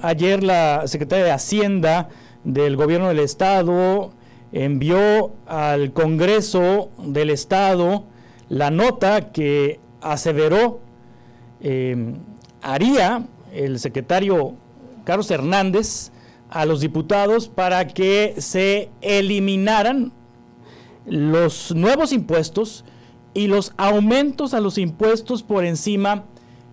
Ayer la Secretaría de Hacienda del Gobierno del Estado envió al Congreso del Estado la nota que aseveró haría el secretario Carlos Hernández a los diputados para que se eliminaran los nuevos impuestos y los aumentos a los impuestos por encima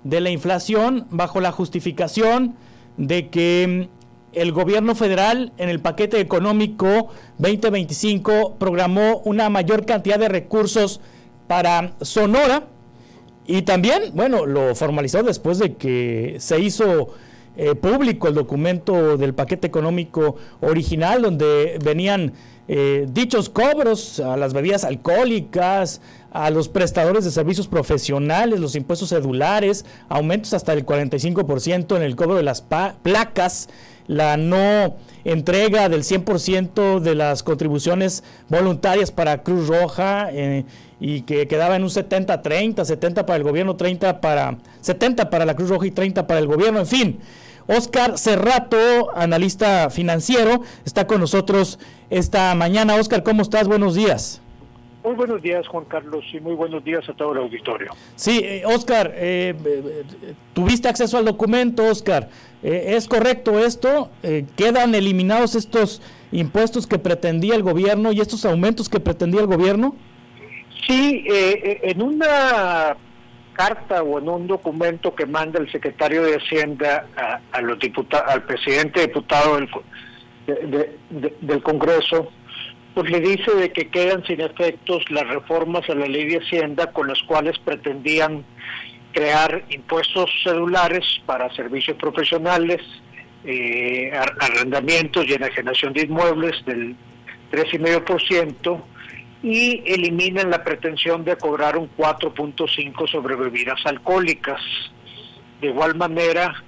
de la inflación, bajo la justificación de que el gobierno federal en el paquete económico 2025 programó una mayor cantidad de recursos para Sonora y también, bueno, lo formalizó después de que se hizo público el documento del paquete económico original, donde venían dichos cobros a las bebidas alcohólicas, a los prestadores de servicios profesionales, los impuestos cedulares, aumentos hasta el 45% en el cobro de las placas, la no entrega del 100% de las contribuciones voluntarias para Cruz Roja, y que quedaba en un 70-30, 70 para el gobierno, 70 para la Cruz Roja y 30 para el gobierno, en fin. Óscar Cerrato, analista financiero, está con nosotros esta mañana. Óscar, ¿cómo estás? Buenos días. Muy buenos días, Juan Carlos, y muy buenos días a todo el auditorio. Sí, Óscar, ¿tuviste acceso al documento, Óscar? ¿Es correcto esto? ¿Quedan eliminados estos impuestos que pretendía el gobierno y estos aumentos que pretendía el gobierno? Sí, en una carta o en un documento que manda el secretario de Hacienda a los al presidente diputado del Congreso, pues le dice de que quedan sin efectos las reformas a la ley de Hacienda con las cuales pretendían crear impuestos cedulares para servicios profesionales, arrendamientos y enajenación de inmuebles del 3,5%, y eliminan la pretensión de cobrar un 4.5 sobre bebidas alcohólicas. De igual manera,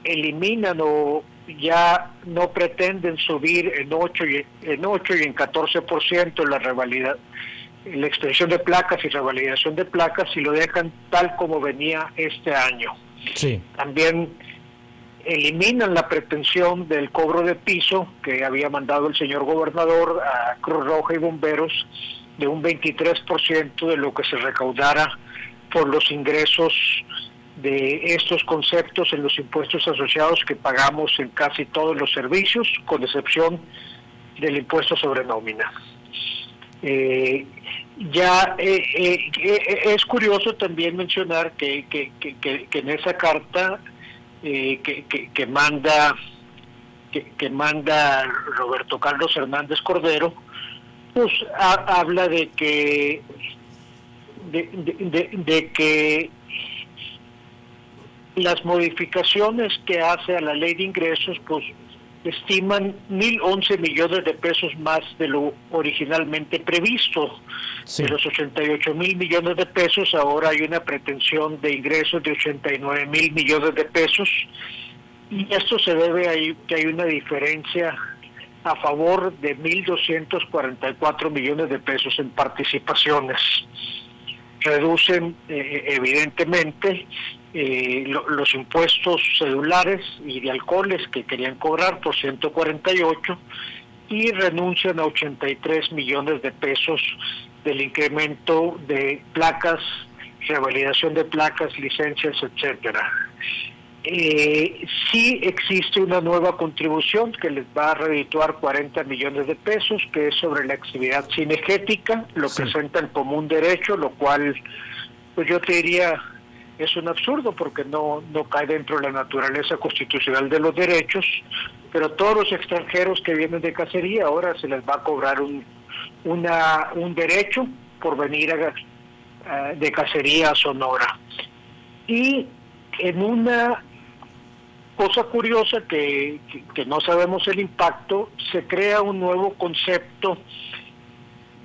eliminan o ya no pretenden subir en 8 y en 14% la expedición de placas y revalidación de placas, y lo dejan tal como venía este año. Sí. También eliminan la pretensión del cobro de piso que había mandado el señor gobernador a Cruz Roja y bomberos de un 23% de lo que se recaudara por los ingresos de estos conceptos en los impuestos asociados que pagamos en casi todos los servicios, con excepción del impuesto sobre nómina. Es curioso también mencionar que en esa carta que manda Roberto Carlos Hernández Cordero, pues habla de que las modificaciones que hace a la ley de ingresos pues estiman 1,011 millones de pesos más de lo originalmente previsto. Sí. De los 88,000 millones de pesos, ahora hay una pretensión de ingresos de 89,000 millones de pesos, y esto se debe a que hay una diferencia a favor de 1,244 millones de pesos en participaciones. Reducen evidentemente los impuestos cedulares y de alcoholes que querían cobrar por 148, y renuncian a 83 millones de pesos del incremento de placas, revalidación de placas, licencias, etcétera. Sí existe una nueva contribución que les va a redituar 40 millones de pesos, que es sobre la actividad cinegética, lo sí. Presentan como un derecho, lo cual, pues yo te diría, es un absurdo porque no cae dentro de la naturaleza constitucional de los derechos, pero todos los extranjeros que vienen de cacería ahora se les va a cobrar un derecho por venir de cacería a Sonora. Y en una cosa curiosa que no sabemos el impacto, se crea un nuevo concepto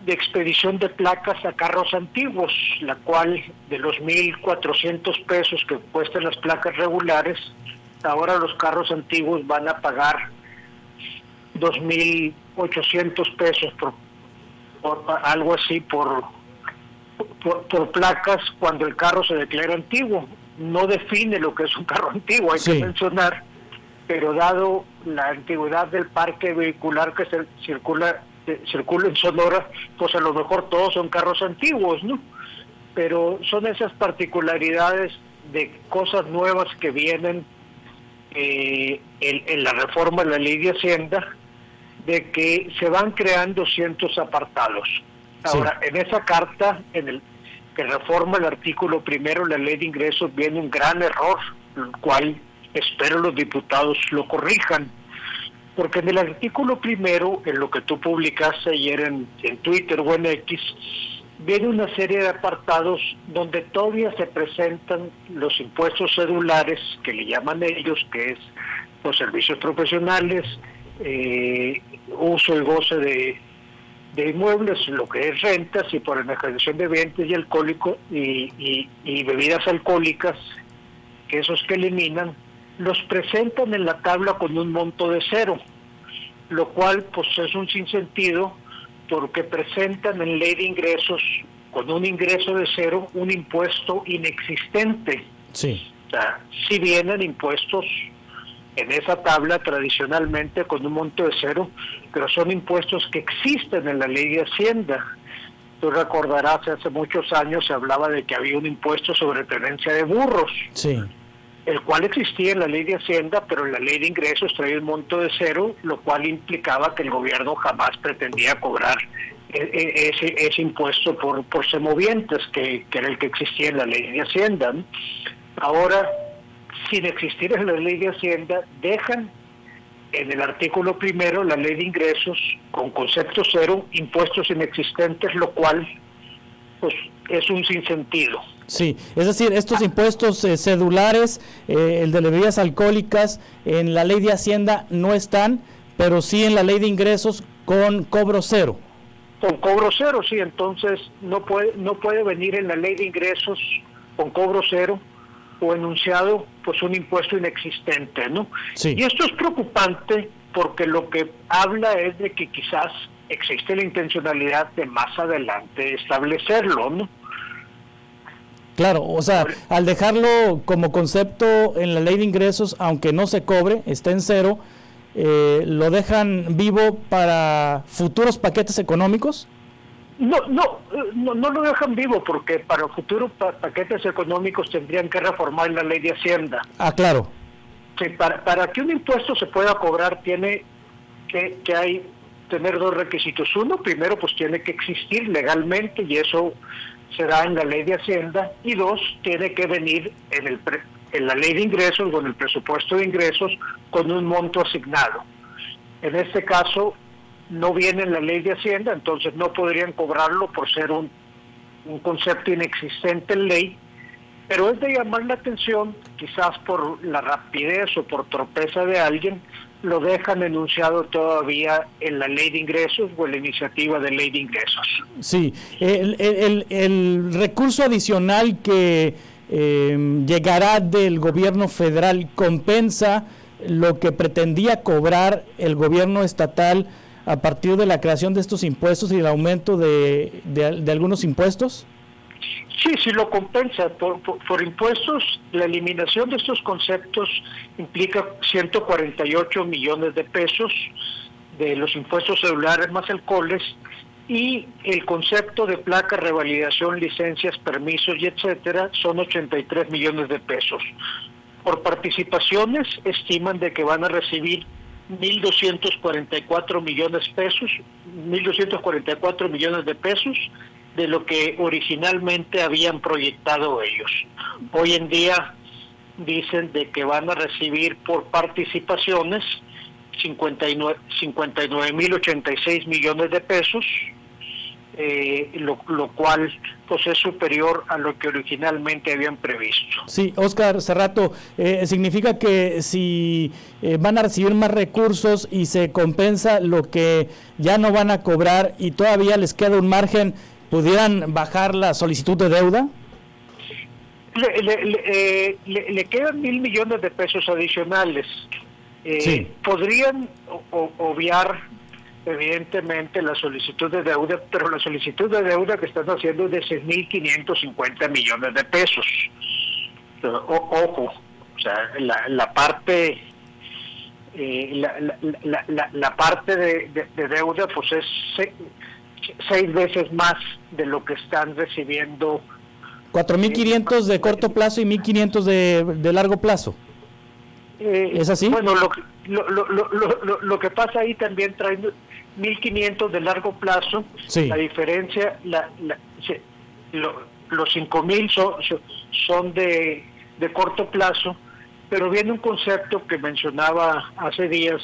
de expedición de placas a carros antiguos, la cual de los 1,400 pesos que cuestan las placas regulares, ahora los carros antiguos van a pagar 2,800 pesos por algo así por placas cuando el carro se declara antiguo. No define lo que es un carro antiguo, hay sí. que mencionar pero dado la antigüedad del parque vehicular que circula en Sonora, pues a lo mejor todos son carros antiguos, ¿no? Pero son esas particularidades de cosas nuevas que vienen en la reforma de la ley de Hacienda, de que se van creando cientos apartados. Ahora, sí, en esa carta, que reforma el artículo primero de la ley de ingresos, viene un gran error, el cual espero los diputados lo corrijan. Porque en el artículo primero, en lo que tú publicaste ayer en Twitter o en X, viene una serie de apartados donde todavía se presentan los impuestos cedulares, que le llaman ellos, que es los servicios profesionales, uso y goce de inmuebles, lo que es rentas, y por enajenación de bienes y bebidas alcohólicas, que esos que eliminan, los presentan en la tabla con un monto de cero, lo cual pues es un sinsentido, porque presentan en ley de ingresos con un ingreso de cero un impuesto inexistente. Sí. O sea, si vienen impuestos en esa tabla tradicionalmente con un monto de cero, pero son impuestos que existen en la ley de Hacienda. Tú recordarás, hace muchos años se hablaba de que había un impuesto sobre tenencia de burros. Sí. El cual existía en la ley de Hacienda, pero en la ley de ingresos traía un monto de cero, lo cual implicaba que el gobierno jamás pretendía cobrar ese impuesto por semovientes, que era el que existía en la ley de Hacienda, ¿no? Ahora, sin existir en la ley de Hacienda, dejan en el artículo primero la ley de ingresos con concepto cero, impuestos inexistentes, lo cual pues es un sinsentido. Sí, es decir, estos impuestos cedulares, el de bebidas alcohólicas, en la ley de Hacienda no están, pero sí en la ley de ingresos con cobro cero. Con cobro cero, sí, entonces no puede venir en la ley de ingresos con cobro cero o enunciado pues un impuesto inexistente, ¿no? Sí. Y esto es preocupante porque lo que habla es de que quizás existe la intencionalidad de más adelante establecerlo, ¿no? Claro, o sea, al dejarlo como concepto en la ley de ingresos, aunque no se cobre, está en cero, ¿lo dejan vivo para futuros paquetes económicos? No lo dejan vivo, porque para futuros paquetes económicos tendrían que reformar la ley de Hacienda. Ah, claro. Sí, para que un impuesto se pueda cobrar tiene que tener dos requisitos. Uno, primero, pues tiene que existir legalmente, y eso se da en la ley de Hacienda. Y dos, tiene que venir en la ley de ingresos, con el presupuesto de ingresos, con un monto asignado. En este caso, no viene en la ley de Hacienda, entonces no podrían cobrarlo por ser un concepto inexistente en ley, pero es de llamar la atención, quizás por la rapidez o por torpeza de alguien, lo dejan enunciado todavía en la ley de ingresos o en la iniciativa de ley de ingresos. Sí, el recurso adicional que llegará del gobierno federal compensa lo que pretendía cobrar el gobierno estatal a partir de la creación de estos impuestos y el aumento de algunos impuestos. Sí, lo compensa. Por impuestos, la eliminación de estos conceptos implica 148 millones de pesos de los impuestos celulares más alcoholes, y el concepto de placa, revalidación, licencias, permisos y etcétera son 83 millones de pesos. Por participaciones estiman de que van a recibir 1.244 millones de pesos de lo que originalmente habían proyectado ellos. Hoy en día dicen de que van a recibir por participaciones 59.086 millones de pesos, lo cual pues es superior a lo que originalmente habían previsto. Sí, Óscar Cerrato, significa que si van a recibir más recursos y se compensa lo que ya no van a cobrar y todavía les queda un margen, ¿pudieran bajar la solicitud de deuda? Le quedan 1.000 millones de pesos adicionales. Sí. Podrían obviar evidentemente la solicitud de deuda, pero la solicitud de deuda que están haciendo es de 6.550 millones de pesos. Ojo, o sea, la parte la parte de deuda pues es 6 veces más de lo que están recibiendo. 4.500 de corto plazo y 1.500 de largo plazo. ¿Es así? Bueno, lo que pasa ahí también trae 1.500 de largo plazo. Sí. La diferencia, los 5.000 son de corto plazo, pero viene un concepto que mencionaba hace días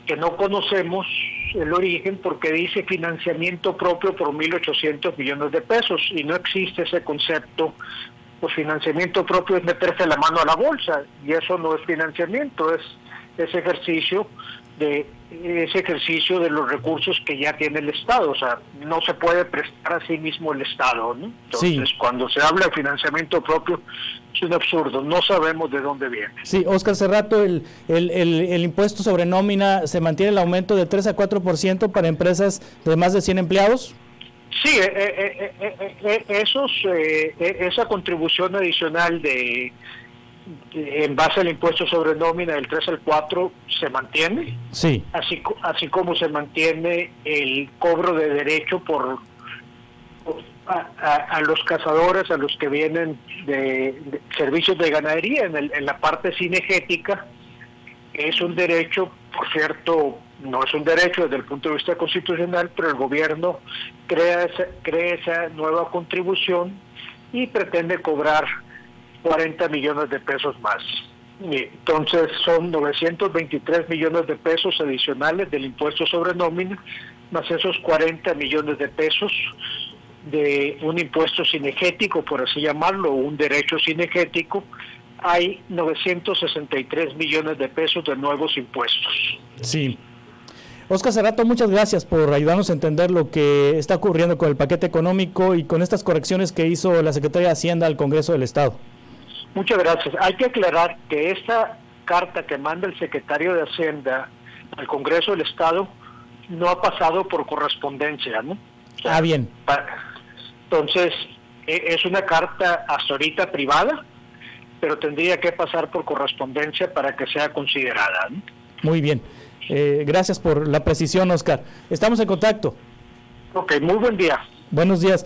que no conocemos el origen, porque dice financiamiento propio por 1.800 millones de pesos y no existe ese concepto. Pues financiamiento propio es meterse la mano a la bolsa y eso no es financiamiento, es ese ejercicio de los recursos que ya tiene el Estado. O sea, no se puede prestar a sí mismo el Estado, ¿no? Entonces, sí, cuando se habla de financiamiento propio es un absurdo, no sabemos de dónde viene. Sí, Óscar Cerrato, el impuesto sobre nómina, ¿se mantiene el aumento de 3 a 4% para empresas de más de 100 empleados? Sí, esa contribución adicional en base al impuesto sobre nómina del 3 al 4 se mantiene, sí, así como se mantiene el cobro de derecho a los cazadores, a los que vienen de servicios de ganadería en la parte cinegética. Es un derecho, por cierto, no es un derecho desde el punto de vista constitucional, pero el gobierno crea esa nueva contribución y pretende cobrar 40 millones de pesos más. Entonces son 923 millones de pesos adicionales del impuesto sobre nómina, más esos 40 millones de pesos de un impuesto cinegético, por así llamarlo, un derecho cinegético. Hay 963 millones de pesos de nuevos impuestos. Sí. Óscar Cerrato, muchas gracias por ayudarnos a entender lo que está ocurriendo con el paquete económico y con estas correcciones que hizo la Secretaría de Hacienda al Congreso del Estado. Muchas gracias. Hay que aclarar que esta carta que manda el secretario de Hacienda al Congreso del Estado no ha pasado por correspondencia, ¿no? O sea, bien. Entonces, es una carta hasta ahorita privada, pero tendría que pasar por correspondencia para que sea considerada, ¿no? Muy bien. Gracias por la precisión, Óscar. Estamos en contacto. Ok, muy buen día. Buenos días.